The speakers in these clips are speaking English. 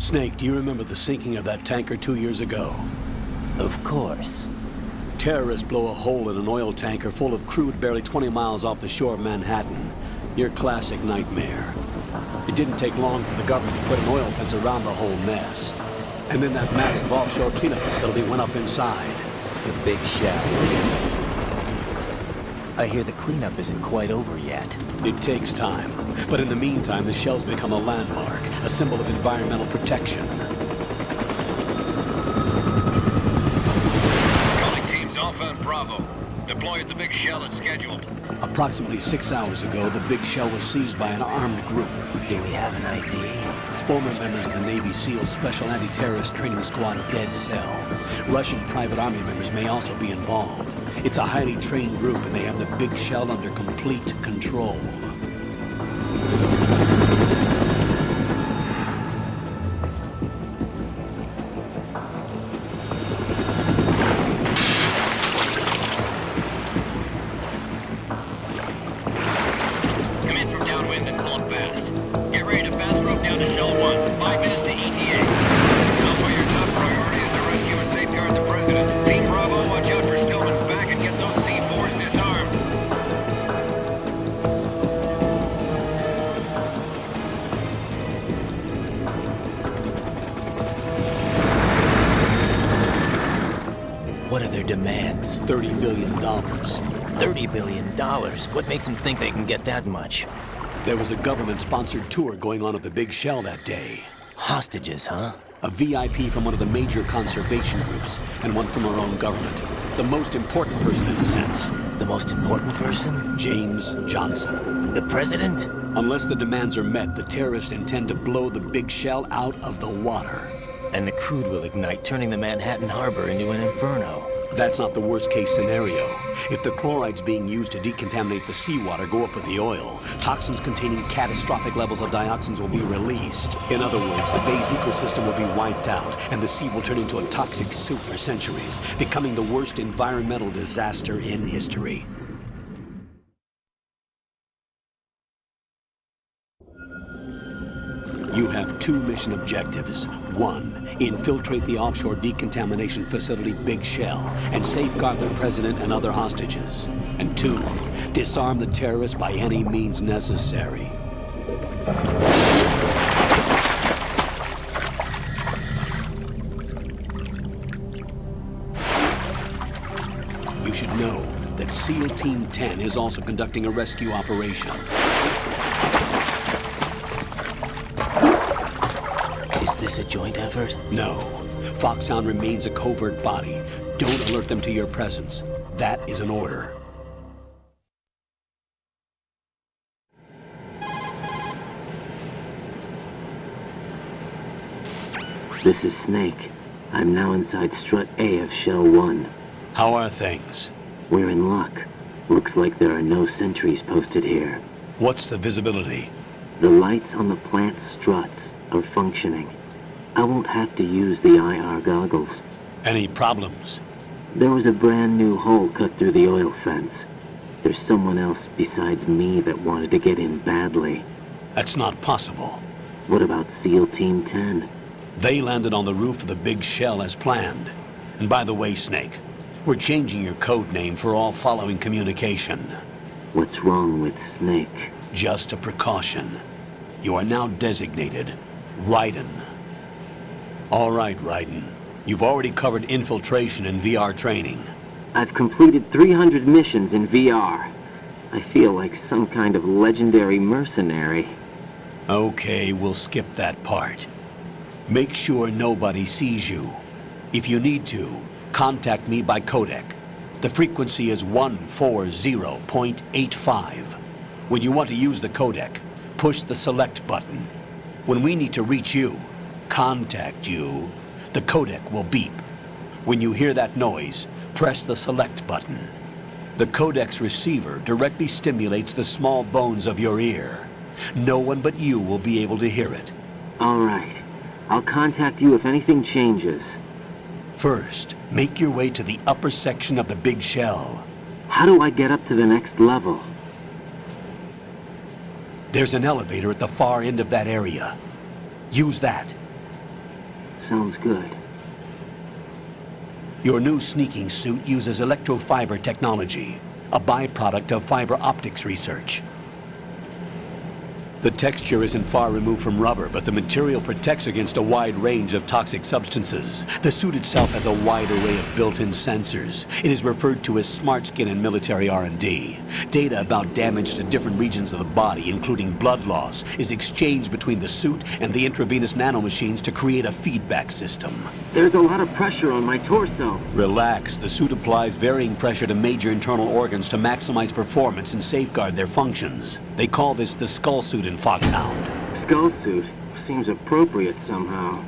Snake, do you remember the sinking of that tanker 2 years ago? Of course. Terrorists blow a hole in an oil tanker full of crude barely 20 miles off the shore of Manhattan. Your classic nightmare. It didn't take long for the government to put an oil fence around the whole mess. And then that massive offshore cleanup facility went up inside. The big shell. I hear the cleanup isn't quite over yet. It takes time. But in the meantime, the shell's become a landmark, a symbol of environmental protection. Calling teams Alpha and Bravo. Deploy at the big shell as scheduled. Approximately 6 hours ago, the big shell was seized by an armed group. Do we have an ID? Former members of the Navy SEAL Special Anti-Terrorist Training Squad Dead Cell. Russian private army members may also be involved. It's a highly trained group and they have the big shell under complete control. Come in from downwind and pull up fast. Get ready to fast rope down to Shell 1. 5 minutes to ETA. Alpha, your top priority is to rescue and safeguard the President. Team Bravo, watch out for Stillman's back and get those C4s disarmed. What are their demands? $30 billion. $30 billion? What makes them think they can get that much? There was a government-sponsored tour going on at the big shell that day. Hostages, huh? A VIP from one of the major conservation groups, and one from our own government. The most important person in a sense. The most important person? James Johnson. The president? Unless the demands are met, the terrorists intend to blow the big shell out of the water. And the crude will ignite, turning the Manhattan harbor into an inferno. That's not the worst-case scenario. If the chlorides being used to decontaminate the seawater go up with the oil, toxins containing catastrophic levels of dioxins will be released. In other words, the bay's ecosystem will be wiped out, and the sea will turn into a toxic soup for centuries, becoming the worst environmental disaster in history. You have 2 mission objectives. 1, infiltrate the offshore decontamination facility Big Shell and safeguard the president and other hostages. And 2, disarm the terrorists by any means necessary. You should know that SEAL Team 10 is also conducting a rescue operation. Is this a joint effort? No. Foxhound remains a covert body. Don't alert them to your presence. That is an order. This is Snake. I'm now inside Strut A of Shell 1. How are things? We're in luck. Looks like there are no sentries posted here. What's the visibility? The lights on the plant struts are functioning. I won't have to use the IR goggles. Any problems? There was a brand new hole cut through the oil fence. There's someone else besides me that wanted to get in badly. That's not possible. What about SEAL Team 10? They landed on the roof of the Big Shell as planned. And by the way, Snake, we're changing your code name for all following communication. What's wrong with Snake? Just a precaution. You are now designated Raiden. All right, Raiden. You've already covered infiltration and VR training. I've completed 300 missions in VR. I feel like some kind of legendary mercenary. Okay, we'll skip that part. Make sure nobody sees you. If you need to, contact me by codec. The frequency is 140.85. When you want to use the codec, push the select button. When we need to reach you, contact you, the codec will beep. When you hear that noise, press the select button. The codec's receiver directly stimulates the small bones of your ear. No one but you will be able to hear it. All right. I'll contact you if anything changes. First, make your way to the upper section of the Big Shell. How do I get up to the next level? There's an elevator at the far end of that area. Use that. Sounds good. Your new sneaking suit uses electrofiber technology, a byproduct of fiber optics research. The texture isn't far removed from rubber, but the material protects against a wide range of toxic substances. The suit itself has a wide array of built-in sensors. It is referred to as smart skin in military R&D. Data about damage to different regions of the body, including blood loss, is exchanged between the suit and the intravenous nanomachines to create a feedback system. There's a lot of pressure on my torso. Relax. The suit applies varying pressure to major internal organs to maximize performance and safeguard their functions. They call this the skull suit in Foxhound. Skull suit seems appropriate somehow.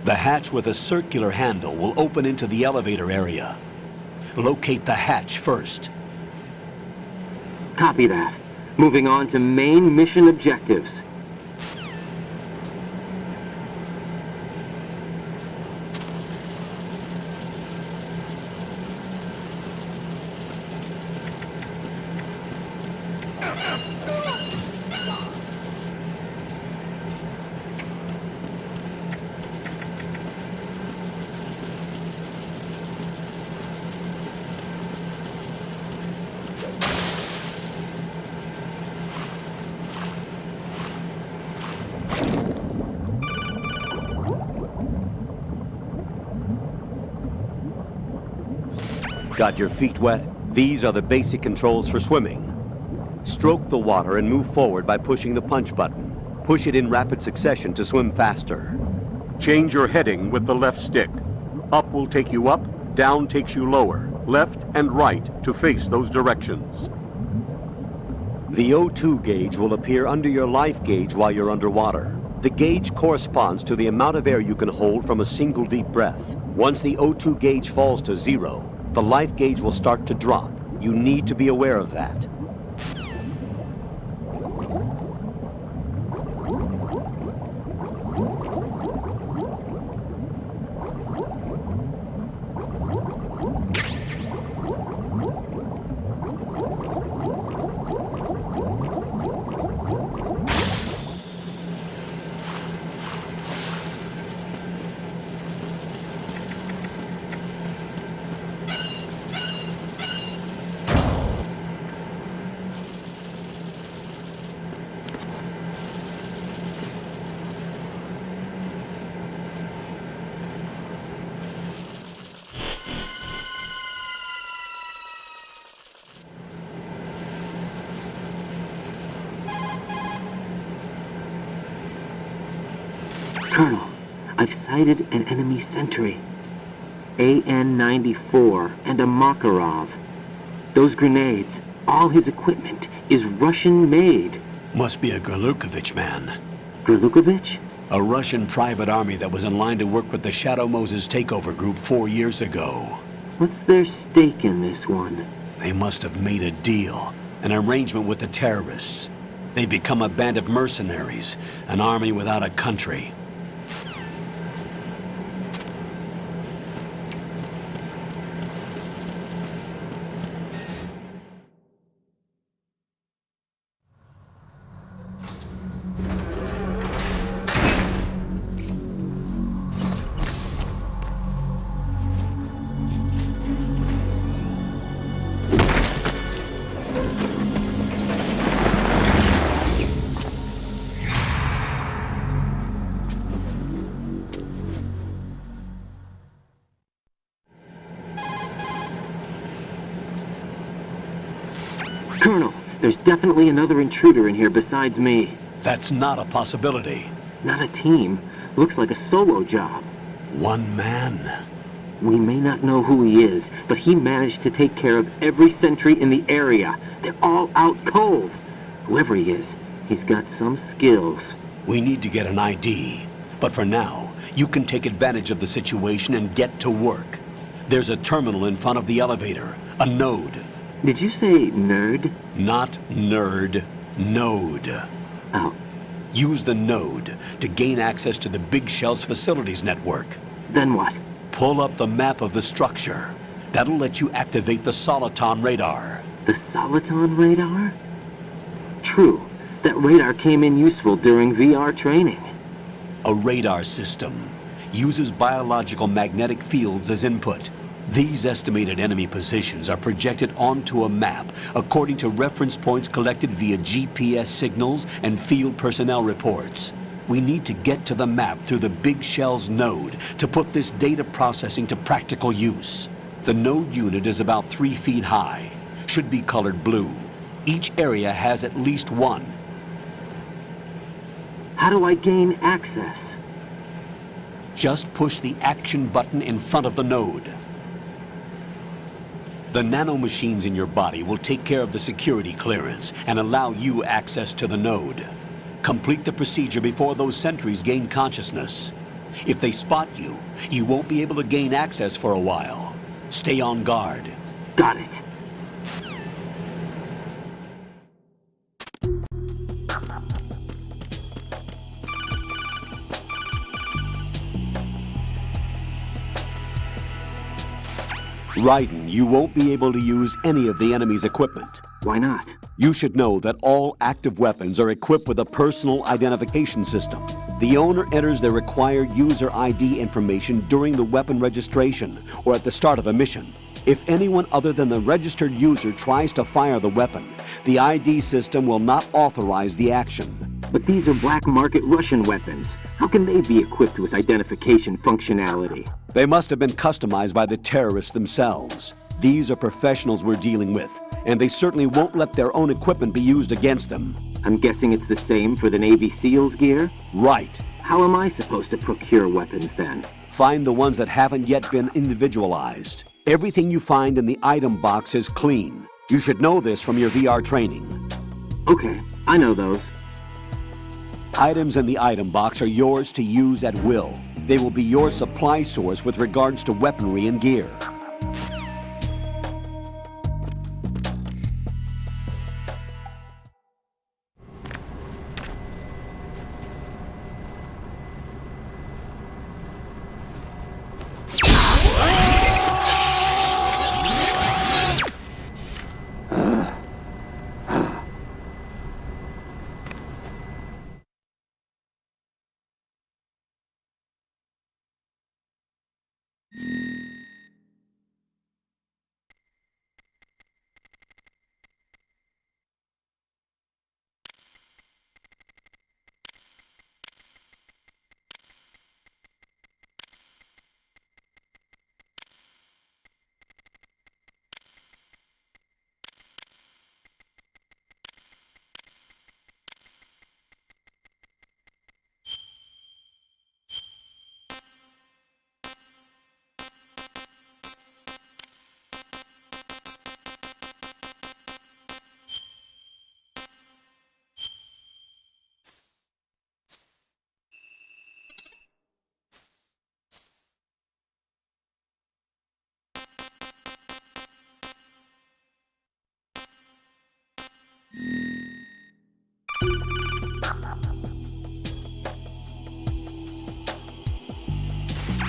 The hatch with a circular handle will open into the elevator area. Locate the hatch first. Copy that. Moving on to main mission objectives. Got your feet wet? These are the basic controls for swimming. Stroke the water and move forward by pushing the punch button. Push it in rapid succession to swim faster. Change your heading with the left stick. Up will take you up, down takes you lower, left and right to face those directions. The O2 gauge will appear under your life gauge while you're underwater. The gauge corresponds to the amount of air you can hold from a single deep breath. Once the O2 gauge falls to 0, the life gauge will start to drop. You need to be aware of that. Colonel, I've sighted an enemy sentry. AN-94 and a Makarov. Those grenades, all his equipment, is Russian-made. Must be a Gorlukovich man. Gorlukovich? A Russian private army that was in line to work with the Shadow Moses takeover group 4 years ago. What's their stake in this one? They must have made a deal, an arrangement with the terrorists. They've become a band of mercenaries, an army without a country. Colonel, there's definitely another intruder in here besides me. That's not a possibility. Not a team. Looks like a solo job. One man. We may not know who he is, but he managed to take care of every sentry in the area. They're all out cold. Whoever he is, he's got some skills. We need to get an ID. But for now, you can take advantage of the situation and get to work. There's a terminal in front of the elevator. A node. Did you say nerd? Not nerd. Node. Oh. Use the node to gain access to the Big Shell's facilities network. Then what? Pull up the map of the structure. That'll let you activate the Soliton radar. The Soliton radar? true. That radar came in useful during VR training. A radar system uses biological magnetic fields as input. These estimated enemy positions are projected onto a map according to reference points collected via GPS signals and field personnel reports. We need to get to the map through the Big Shell's node to put this data processing to practical use. The node unit is about 3 feet high, should be colored blue. Each area has at least one. How do I gain access? Just push the action button in front of the node. The nanomachines in your body will take care of the security clearance and allow you access to the node. Complete the procedure before those sentries gain consciousness. If they spot you, you won't be able to gain access for a while. Stay on guard. Got it. Raiden, you won't be able to use any of the enemy's equipment. Why not? You should know that all active weapons are equipped with a personal identification system. The owner enters their required user ID information during the weapon registration or at the start of a mission. If anyone other than the registered user tries to fire the weapon, the ID system will not authorize the action. But these are black market Russian weapons. How can they be equipped with identification functionality? They must have been customized by the terrorists themselves. These are professionals we're dealing with, and they certainly won't let their own equipment be used against them. I'm guessing it's the same for the Navy SEALs gear? Right. How am I supposed to procure weapons then? Find the ones that haven't yet been individualized. Everything you find in the item box is clean. You should know this from your VR training. Okay, I know those. Items in the item box are yours to use at will. They will be your supply source with regards to weaponry and gear.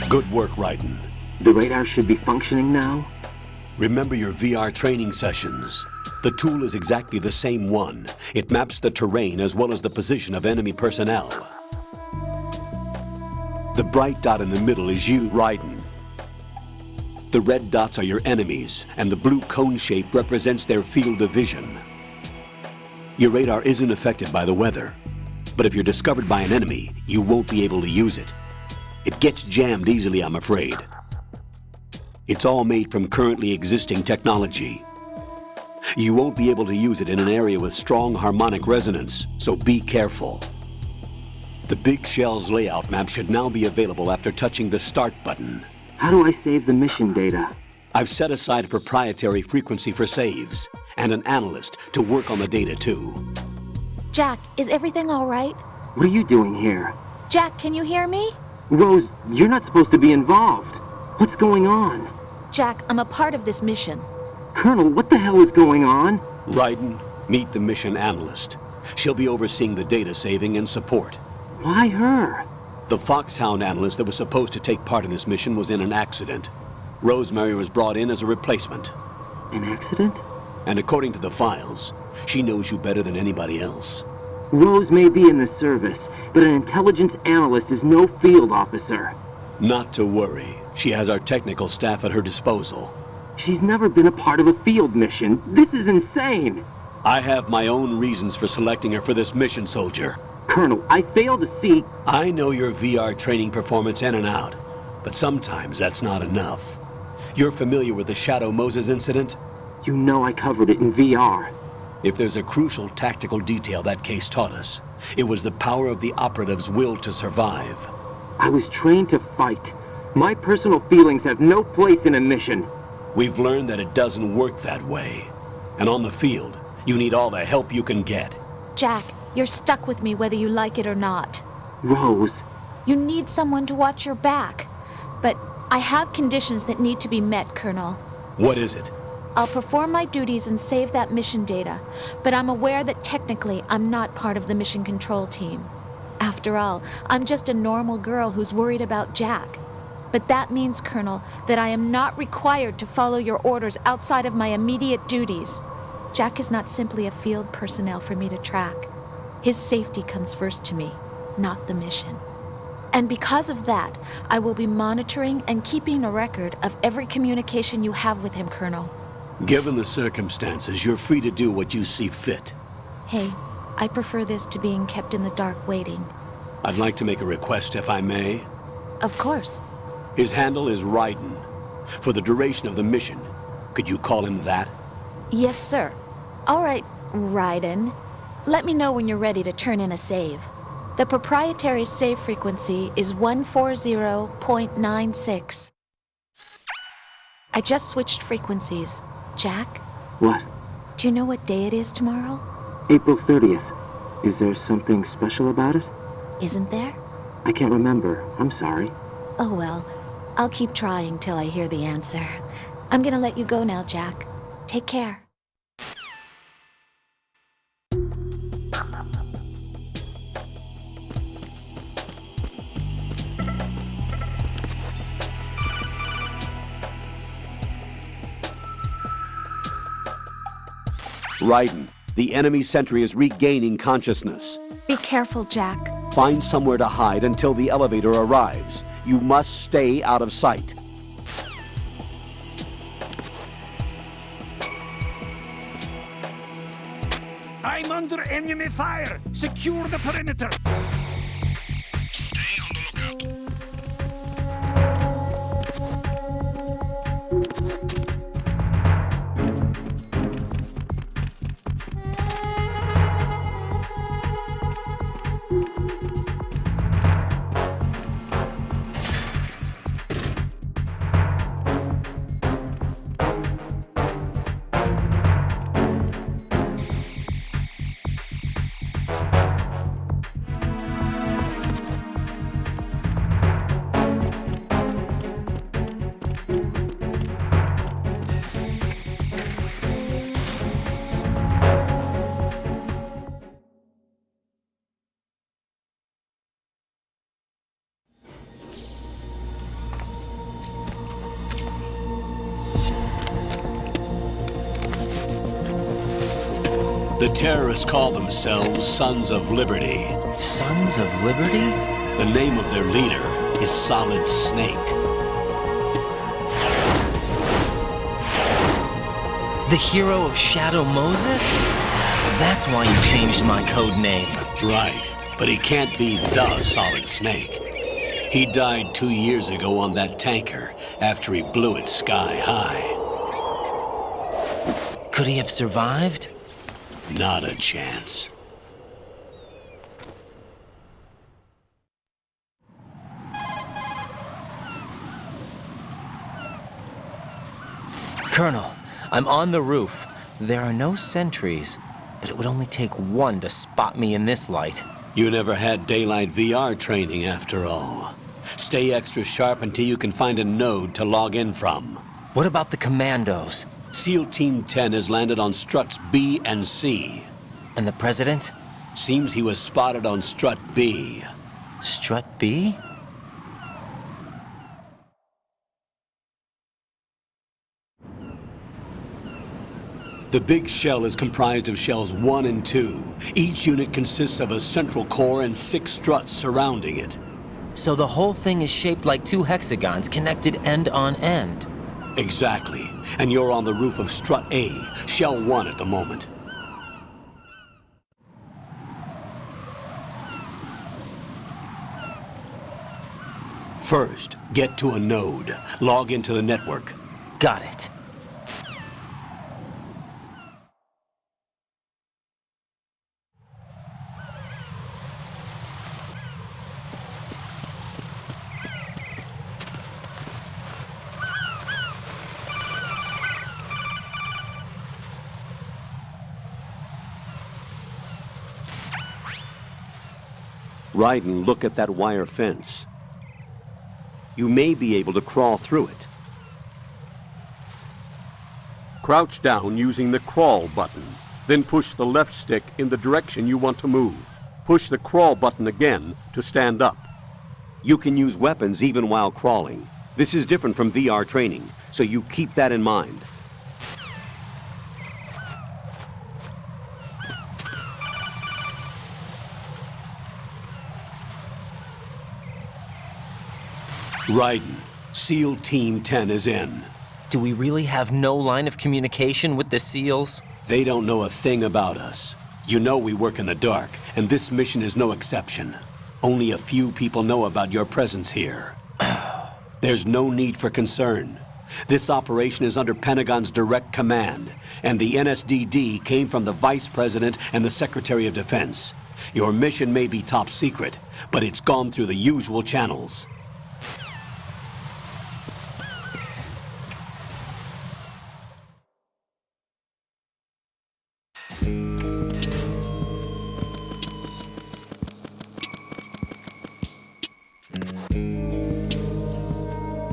Good work, Raiden. The radar should be functioning now? Remember your VR training sessions. The tool is exactly the same one. It maps the terrain as well as the position of enemy personnel. The bright dot in the middle is you, Raiden. The red dots are your enemies, and the blue cone shape represents their field of vision. Your radar isn't affected by the weather, but if you're discovered by an enemy, you won't be able to use it. It gets jammed easily, I'm afraid. It's all made from currently existing technology. You won't be able to use it in an area with strong harmonic resonance, so be careful. The Big Shell's layout map should now be available after touching the Start button. How do I save the mission data? I've set aside a proprietary frequency for saves, and an analyst to work on the data too. Jack, is everything all right? What are you doing here? Jack, can you hear me? Rose, you're not supposed to be involved. What's going on? Jack, I'm a part of this mission. Colonel, what the hell is going on? Raiden, meet the mission analyst. She'll be overseeing the data saving and support. Why her? The Foxhound analyst that was supposed to take part in this mission was in an accident. Rosemary was brought in as a replacement. An accident? And according to the files, She knows you better than anybody else. Rose may be in the service, but an intelligence analyst is no field officer. Not to worry. She has our technical staff at her disposal. She's never been a part of a field mission. This is insane! I have my own reasons for selecting her for this mission, soldier. Colonel, I fail to see... I know your VR training performance in and out, but sometimes that's not enough. You're familiar with the Shadow Moses incident? You know I covered it in VR. If there's a crucial tactical detail that case taught us, it was the power of the operative's will to survive. I was trained to fight. My personal feelings have no place in a mission. We've learned that it doesn't work that way. And on the field, you need all the help you can get. Jack, you're stuck with me whether you like it or not. Rose. You need someone to watch your back. But I have conditions that need to be met, Colonel. What is it? I'll perform my duties and save that mission data, but I'm aware that technically I'm not part of the mission control team. After all, I'm just a normal girl who's worried about Jack. But that means, Colonel, that I am not required to follow your orders outside of my immediate duties. Jack is not simply a field personnel for me to track. His safety comes first to me, not the mission. And because of that, I will be monitoring and keeping a record of every communication you have with him, Colonel. Given the circumstances, you're free to do what you see fit. Hey, I prefer this to being kept in the dark waiting. I'd like to make a request, if I may. Of course. His handle is Raiden. For the duration of the mission, could you call him that? Yes, sir. All right, Raiden. Let me know when you're ready to turn in a save. The proprietary save frequency is 140.96. I just switched frequencies. Jack? What? Do you know what day it is tomorrow? April 30th. Is there something special about it? Isn't there? I can't remember. I'm sorry. Oh well, I'll keep trying till I hear the answer. I'm gonna let you go now, Jack. Take care. Raiden, the enemy sentry is regaining consciousness. Be careful, Jack. Find somewhere to hide until the elevator arrives. You must stay out of sight. I'm under enemy fire! Secure the perimeter! Stay on the lookout. The terrorists call themselves Sons of Liberty. Sons of Liberty? The name of their leader is Solid Snake. The hero of Shadow Moses? So that's why you changed my code name. Right, but he can't be the Solid Snake. He died 2 years ago on that tanker after he blew it sky high. Could he have survived? Not a chance. Colonel, I'm on the roof. There are no sentries, but it would only take one to spot me in this light. You never had daylight VR training after all. Stay extra sharp until you can find a node to log in from. What about the commandos? SEAL Team 10 has landed on struts B and C. And the president? Seems he was spotted on strut B. Strut B? The big shell is comprised of shells 1 and 2. Each unit consists of a central core and 6 struts surrounding it. So the whole thing is shaped like 2 hexagons connected end on end. Exactly. And you're on the roof of strut A, shell 1 at the moment. First, get to a node. Log into the network. Got it. Ryden, look at that wire fence. You may be able to crawl through it. Crouch down using the crawl button. Then push the left stick in the direction you want to move. Push the crawl button again to stand up. You can use weapons even while crawling. This is different from VR training, so you keep that in mind. Ryden, SEAL Team 10 is in. Do we really have no line of communication with the SEALs? They don't know a thing about us. You know we work in the dark, and this mission is no exception. Only a few people know about your presence here. There's no need for concern. This operation is under Pentagon's direct command, and the NSDD came from the Vice President and the Secretary of Defense. Your mission may be top secret, but it's gone through the usual channels.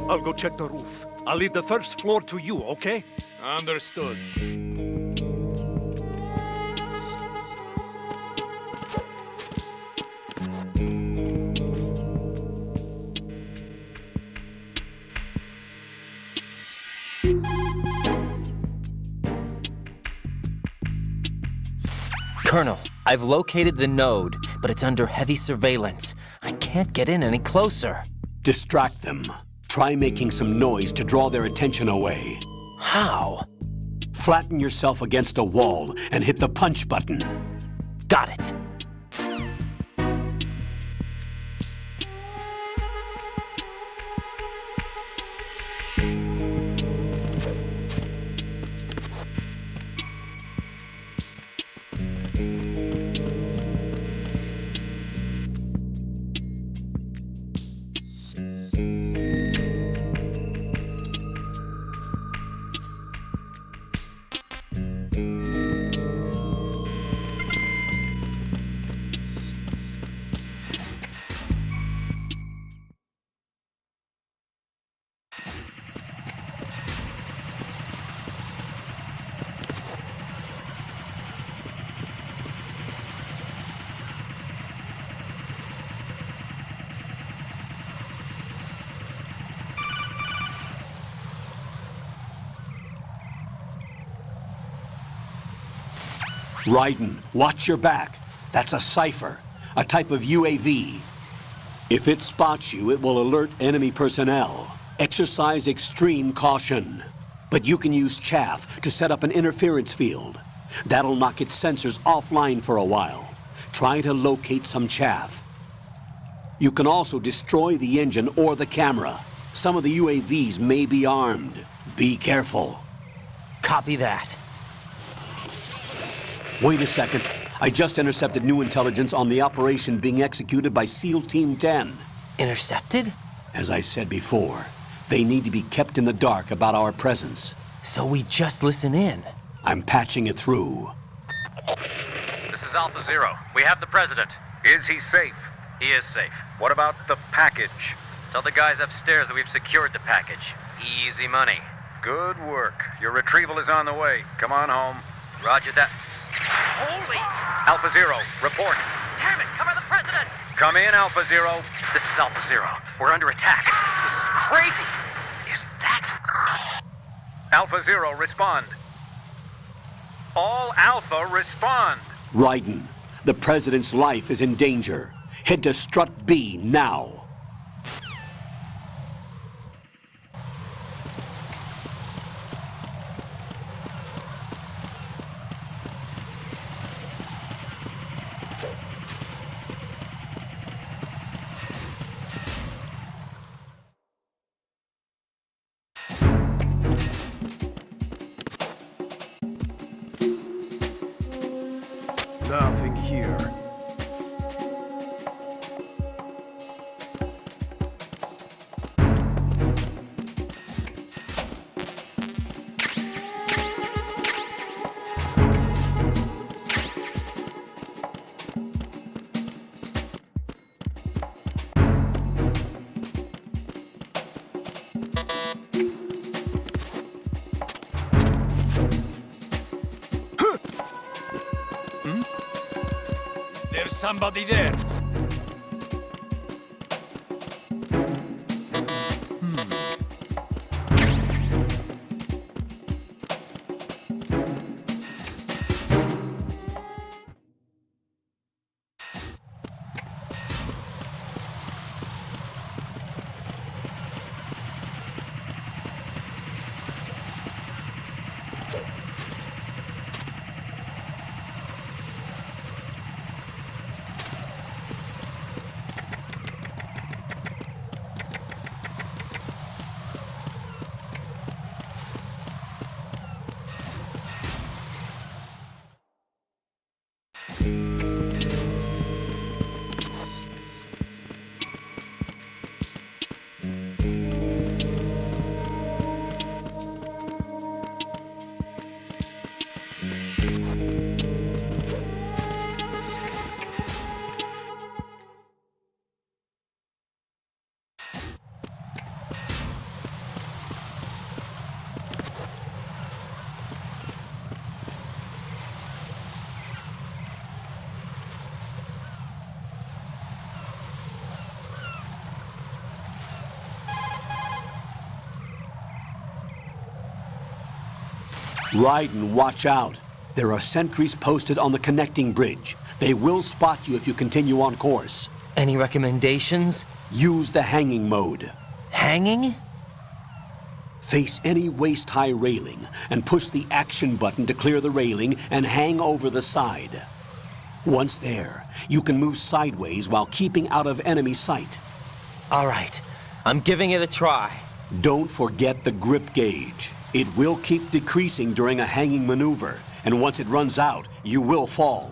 I'll go check the roof. I'll leave the first floor to you, okay? Understood. Colonel, I've located the node, but it's under heavy surveillance. I can't get in any closer. Distract them. Try making some noise to draw their attention away. How? Flatten yourself against a wall and hit the punch button. Got it. Ryden, watch your back. That's a cipher, a type of UAV. If it spots you, it will alert enemy personnel. Exercise extreme caution. But you can use chaff to set up an interference field. That'll knock its sensors offline for a while. Try to locate some chaff. You can also destroy the engine or the camera. Some of the UAVs may be armed. Be careful. Copy that. Wait a second. I just intercepted new intelligence on the operation being executed by SEAL Team 10. Intercepted? As I said before, they need to be kept in the dark about our presence. So we just listen in. I'm patching it through. This is Alpha Zero. We have the President. Is he safe? He is safe. What about the package? Tell the guys upstairs that we've secured the package. Easy money. Good work. Your retrieval is on the way. Come on home. Roger that. Holy! Alpha Zero, report. Damn it! Cover the President! Come in, Alpha Zero. This is Alpha Zero. We're under attack. This is crazy. Is that... Alpha Zero, respond. All Alpha, respond. Raiden, the President's life is in danger. Head to Strut B now. Nothing here. There's somebody there. Raiden, watch out. There are sentries posted on the connecting bridge. They will spot you if you continue on course. Any recommendations? Use the hanging mode. Hanging? Face any waist-high railing and push the action button to clear the railing and hang over the side. Once there, you can move sideways while keeping out of enemy sight. All right, I'm giving it a try. Don't forget the grip gauge. It will keep decreasing during a hanging maneuver, and once it runs out, you will fall.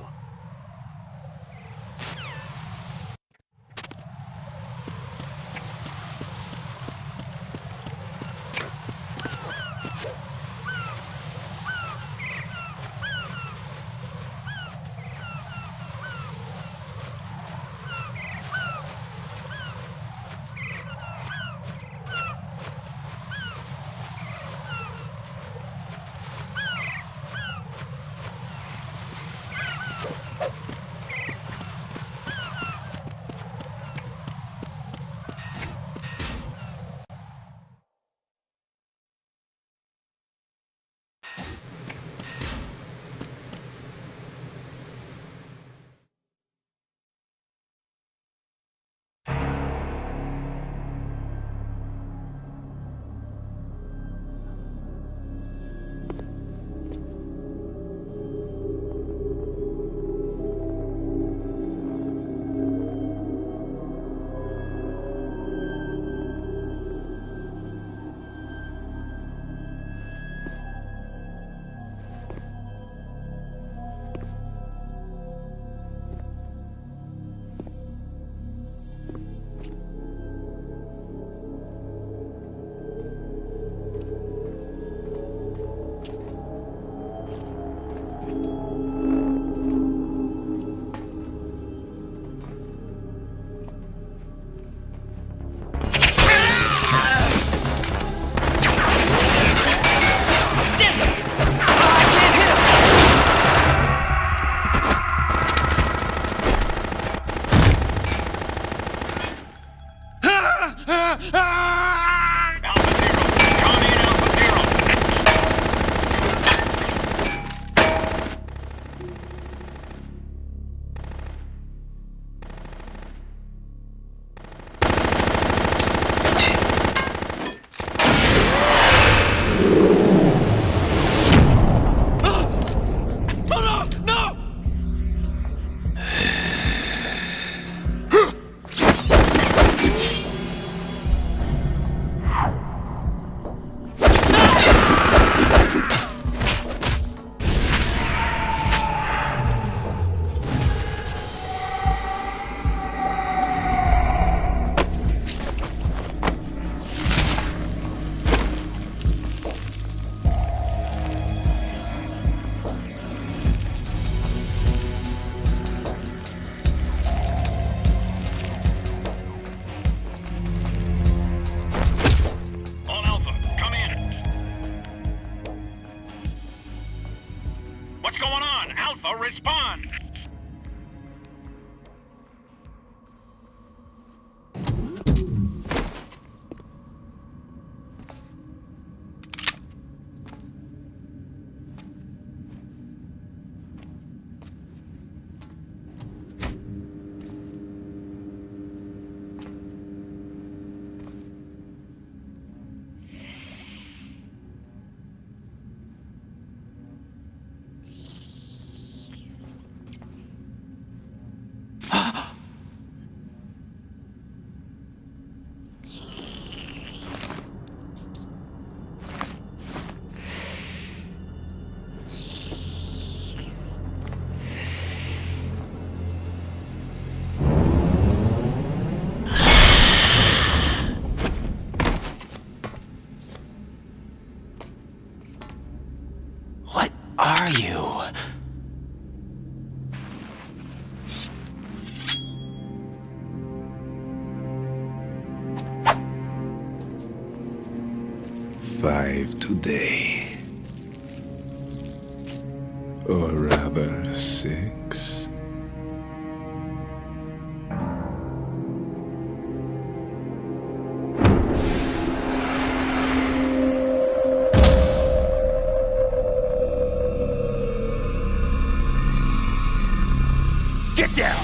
5 today. Or rather, 6. Get down!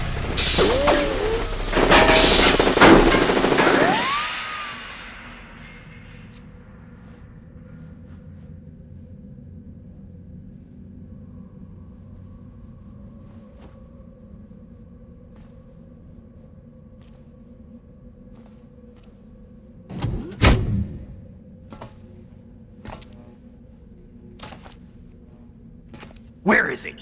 Where is he?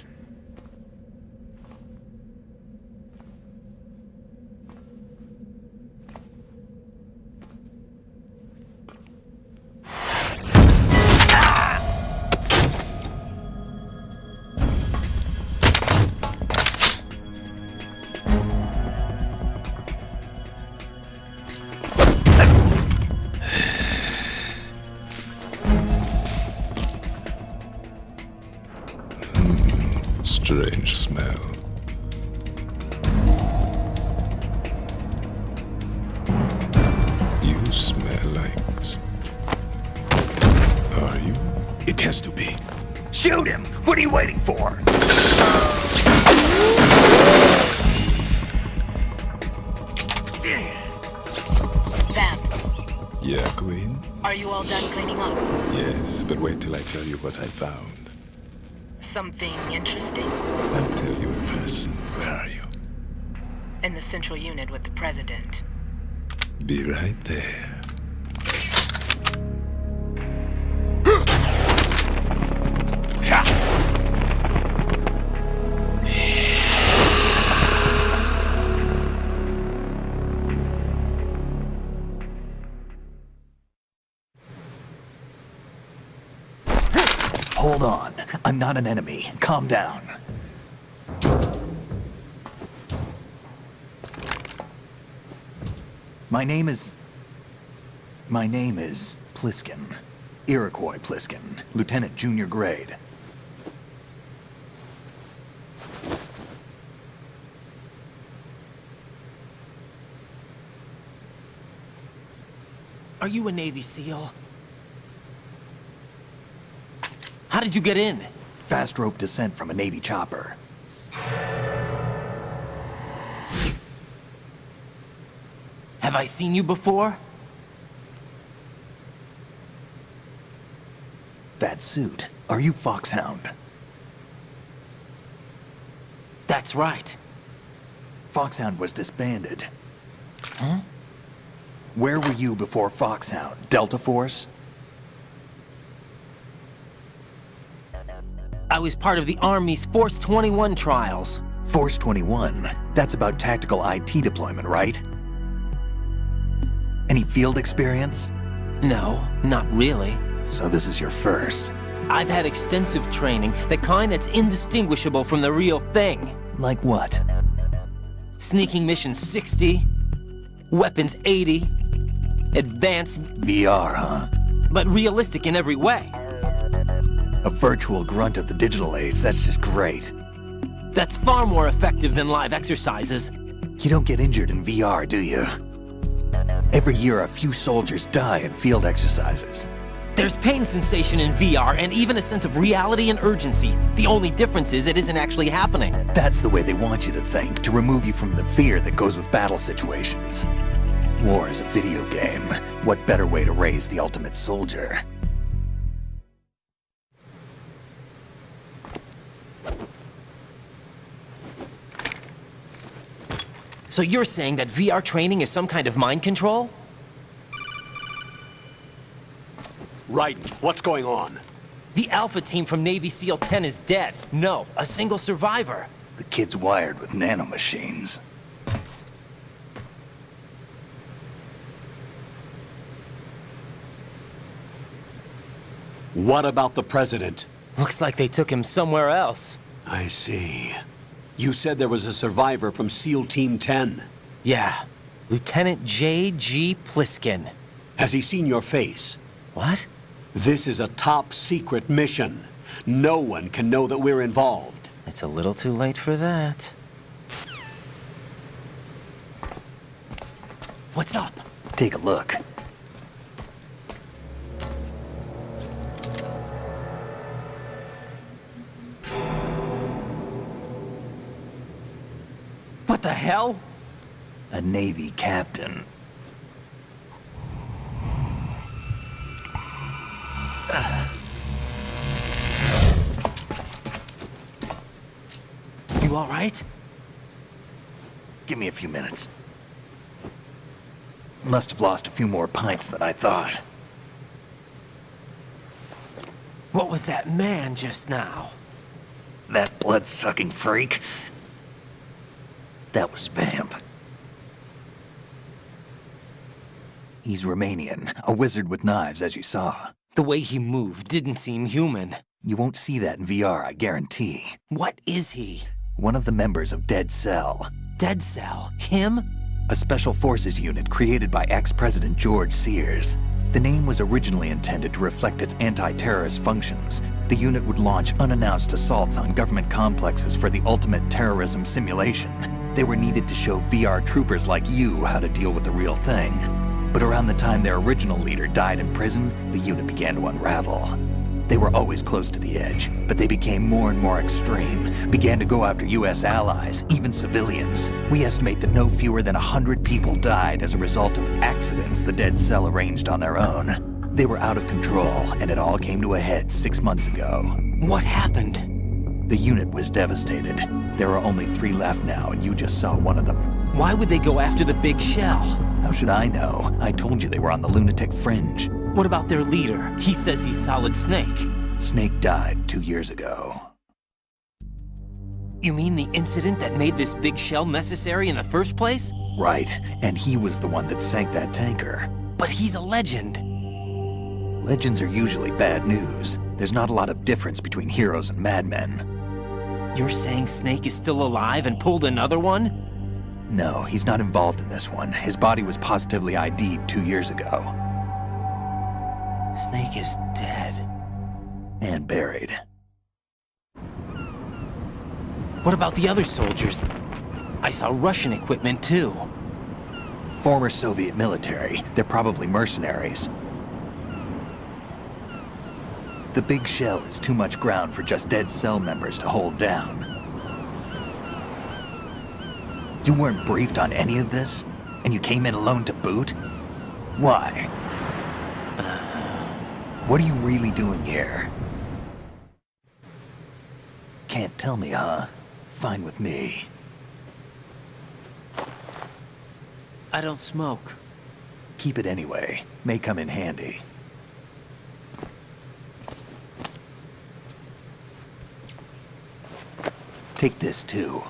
Strange smell. You smell like... Are you? It has to be. Shoot him! What are you waiting for? Vamp, Yeah, Queen? are you all done cleaning up? Yes, but wait till I tell you what I found. Something interesting? I'll tell you in person. Where are you? In the central unit with the president. Be right there. Hold on. I'm not an enemy. Calm down. My name is Pliskin. Iroquois Pliskin. Lieutenant junior grade. Are you a Navy SEAL? How did you get in? Fast rope descent from a Navy chopper. Have I seen you before? That suit. Are you Foxhound? That's right. Foxhound was disbanded. Huh? Where were you before Foxhound? Delta Force? I was part of the Army's Force 21 trials. Force 21? That's about tactical IT deployment, right? Any field experience? No, not really. So this is your first. I've had extensive training, the kind that's indistinguishable from the real thing. Like what? Sneaking mission 60, weapons 80, advanced... VR, huh? But realistic in every way. A virtual grunt of the digital age, that's just great. That's far more effective than live exercises. You don't get injured in VR, do you? Every year, a few soldiers die in field exercises. There's pain sensation in VR and even a sense of reality and urgency. The only difference is it isn't actually happening. That's the way they want you to think, to remove you from the fear that goes with battle situations. War is a video game. What better way to raise the ultimate soldier? So you're saying that VR training is some kind of mind control? Right. What's going on? The Alpha team from Navy SEAL 10 is dead. No, a single survivor. The kid's wired with nanomachines. What about the president? Looks like they took him somewhere else. I see. You said there was a survivor from SEAL Team 10. Yeah, Lieutenant J.G. Pliskin. Has he seen your face? What? This is a top-secret mission. No one can know that we're involved. It's a little too late for that. What's up? Take a look. What the hell? A Navy captain. You all right? Give me a few minutes. Must have lost a few more pints than I thought. What was that man just now? That blood-sucking freak? That was Vamp. He's Romanian, a wizard with knives, as you saw. The way he moved didn't seem human. You won't see that in VR, I guarantee. What is he? One of the members of Dead Cell. Dead Cell? Him? A special forces unit created by ex-President George Sears. The name was originally intended to reflect its anti-terrorist functions. The unit would launch unannounced assaults on government complexes for the ultimate terrorism simulation. They were needed to show VR troopers like you how to deal with the real thing. But around the time their original leader died in prison, the unit began to unravel. They were always close to the edge, but they became more and more extreme, began to go after US allies, even civilians. We estimate that no fewer than 100 people died as a result of accidents the Dead Cell arranged on their own. They were out of control, and it all came to a head 6 months ago. What happened? The unit was devastated. There are only 3 left now, and you just saw one of them. Why would they go after the big shell? How should I know? I told you they were on the lunatic fringe. What about their leader? He says he's Solid Snake. Snake died 2 years ago. You mean the incident that made this big shell necessary in the first place? Right, and he was the one that sank that tanker. But he's a legend. Legends are usually bad news. There's not a lot of difference between heroes and madmen. You're saying Snake is still alive and pulled another one? No, he's not involved in this one. His body was positively ID'd 2 years ago. Snake is dead. And buried. What about the other soldiers? I saw Russian equipment too. Former Soviet military. They're probably mercenaries. The big shell is too much ground for just Dead Cell members to hold down. You weren't briefed on any of this? And you came in alone to boot? Why? What are you really doing here? Can't tell me, huh? Fine with me. I don't smoke. Keep it anyway. May come in handy. Take this too.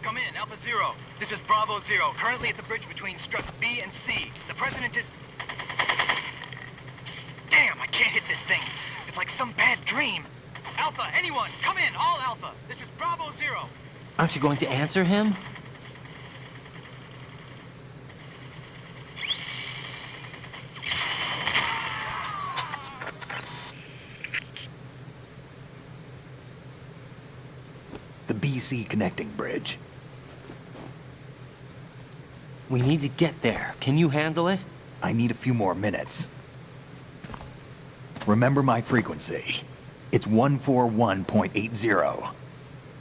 Come in, Alpha Zero. This is Bravo Zero, currently at the bridge between struts B and C. The President is... Damn, I can't hit this thing. It's like some bad dream. Alpha, anyone, come in, all Alpha. This is Bravo Zero. Aren't you going to answer him? The BC connecting bridge. We need to get there. Can you handle it? I need a few more minutes. Remember my frequency. It's 141.80.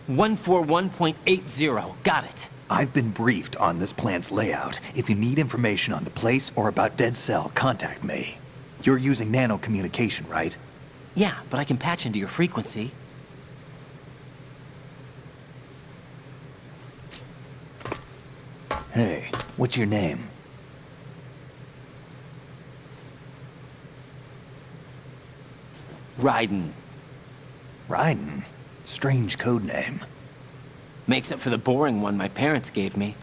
141.80. Got it. I've been briefed on this plant's layout. If you need information on the place or about Dead Cell, contact me. You're using nano communication, right? Yeah, but I can patch into your frequency. Hey, what's your name? Raiden. Raiden? Strange code name. Makes up for the boring one my parents gave me.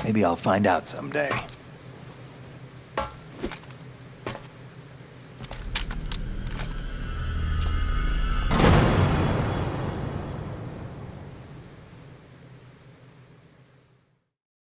Maybe I'll find out someday.